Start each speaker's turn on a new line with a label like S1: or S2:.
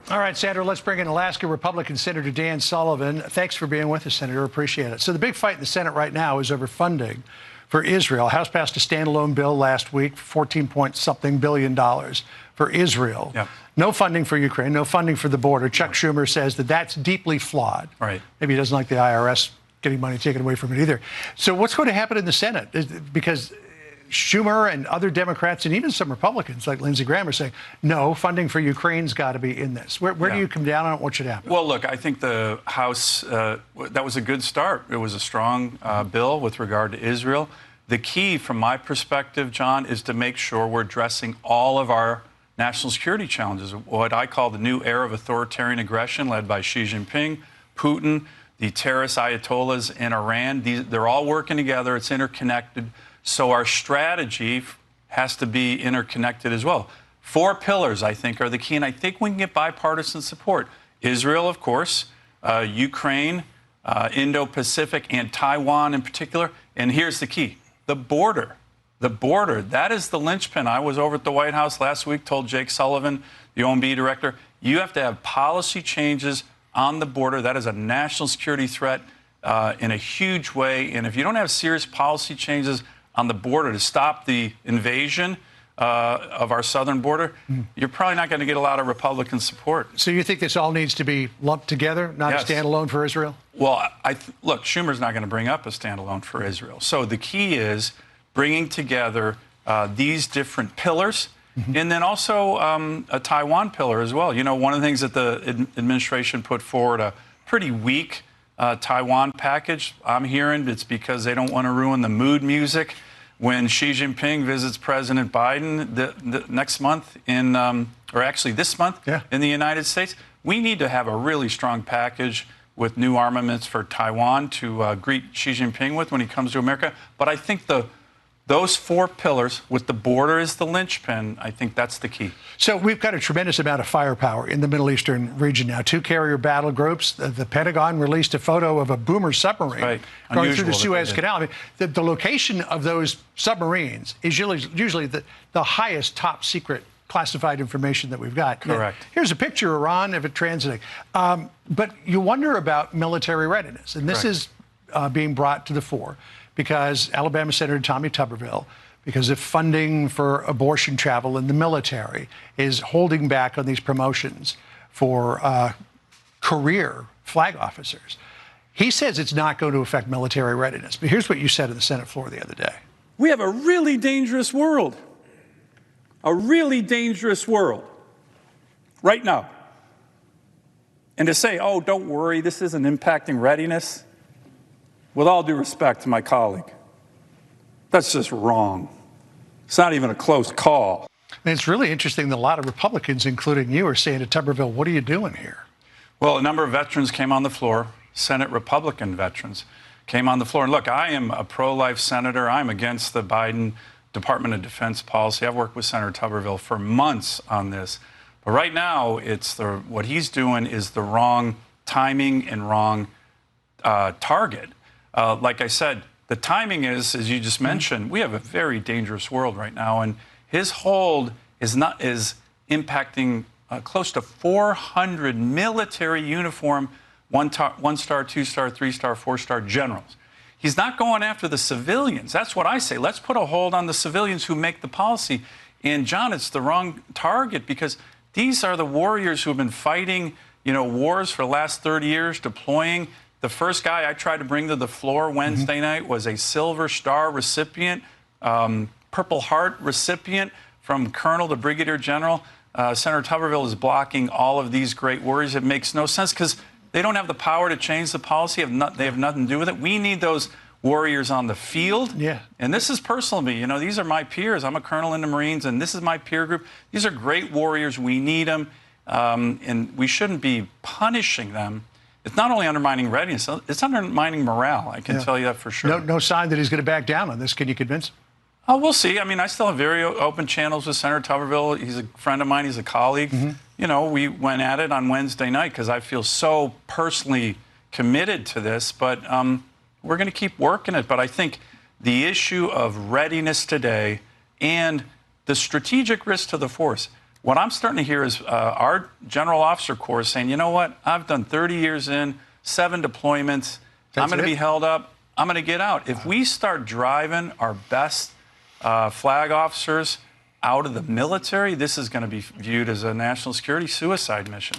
S1: All right, Senator, let's bring in Alaska Republican Senator Dan Sullivan. Thanks for being with us, Senator. Appreciate it. So the big fight in the Senate right now is over funding for Israel. House passed a standalone bill last week, 14-point-something billion for Israel.
S2: Yep.
S1: No funding for Ukraine, no funding for the border. Chuck Schumer says that that's deeply flawed.
S2: Right.
S1: Maybe he doesn't like the IRS getting money taken away from it either. So what's going to happen in the Senate? Because Schumer and other Democrats and even some Republicans like Lindsey Graham are saying, no, funding for Ukraine's got to be in this. Where do you come down on it? What should happen?
S2: Well, look, I think the House, that was a good start. It was a strong bill with regard to Israel. The key, from my perspective, John, is to make sure we're addressing all of our national security challenges, what I call the new era of authoritarian aggression led by Xi Jinping, Putin, the terrorist ayatollahs in Iran. They're all working together. It's interconnected. So our strategy has to be interconnected as well. 4 pillars, I think, are the key, and I think we can get bipartisan support. Israel, of course, Ukraine, Indo-Pacific, and Taiwan in particular. And here's the key, the border. The border, that is the linchpin. I was over at the White House last week, told Jake Sullivan, the OMB director, you have to have policy changes on the border. That is a national security threat in a huge way. And if you don't have serious policy changes on the border to stop the invasion of our southern border, you're probably not going to get a lot of Republican support.
S1: So you think this all needs to be lumped together, not
S2: Yes.
S1: a standalone for Israel?
S2: Well, look, Schumer's not going to bring up a standalone for Israel. So the key is bringing together these different pillars, and then also a Taiwan pillar as well. You know, one of the things that the administration put forward, a pretty weak Taiwan package. I'm hearing it's because they don't want to ruin the mood music when Xi Jinping visits President Biden the next month or actually this month in the United States. We need to have a really strong package with new armaments for Taiwan to greet Xi Jinping with when he comes to America. But I think those 4 pillars, with the border as the linchpin, I think that's the key.
S1: So we've got a tremendous amount of firepower in the Middle Eastern region now. 2 carrier battle groups. The Pentagon released a photo of a boomer submarine going through the Suez Canal. I mean, the location of those submarines is usually the highest top secret classified information that we've got.
S2: Correct.
S1: Here's a picture, Iran, of it transiting. But you wonder about military readiness, and this is being brought to the fore because Alabama Senator Tommy Tuberville, because of funding for abortion travel in the military, is holding back on these promotions for career flag officers. He says it's not going to affect military readiness. But here's what you said on the Senate floor the other day.
S3: We have a really dangerous world. A really dangerous world right now. And to say, oh, don't worry, this isn't impacting readiness, with all due respect to my colleague, that's just wrong. It's not even a close call.
S1: And it's really interesting that a lot of Republicans, including you, are saying to Tuberville, what are you doing here?
S2: Well, a number of veterans came on the floor, Senate Republican veterans came on the floor. And look, I am a pro-life senator. I'm against the Biden Department of Defense policy. I've worked with Senator Tuberville for months on this. But right now, what he's doing is the wrong timing and wrong target. Like I said, the timing is, as you just mentioned, we have a very dangerous world right now, and his hold is impacting close to 400 military uniform, 1-star, 2-star, 3-star, 4-star generals. He's not going after the civilians. That's what I say. Let's put a hold on the civilians who make the policy. And John, it's the wrong target because these are the warriors who have been fighting, wars for the last 30 years, deploying. The first guy I tried to bring to the floor Wednesday night was a Silver Star recipient, Purple Heart recipient, from Colonel to Brigadier General. Senator Tuberville is blocking all of these great warriors. It makes no sense because they don't have the power to change the policy. They have nothing to do with it. We need those warriors on the field.
S1: Yeah.
S2: And this is personal to me. These are my peers. I'm a colonel in the Marines, and this is my peer group. These are great warriors. We need them, and we shouldn't be punishing them. It's not only undermining readiness, it's undermining morale. I can tell you that for sure.
S1: No sign that he's going to back down on this. Can you convince him?
S2: Oh, we'll see. I mean, I still have very open channels with Senator Tuberville. He's a friend of mine. He's a colleague. We went at it on Wednesday night because I feel so personally committed to this. But we're going to keep working it. But I think the issue of readiness today and the strategic risk to the force, What I'm starting to hear is our general officer corps saying, you know what, I've done 30 years in, 7 deployments, I'm going to be held up, I'm going to get out. If we start driving our best flag officers out of the military, this is going to be viewed as a national security suicide mission.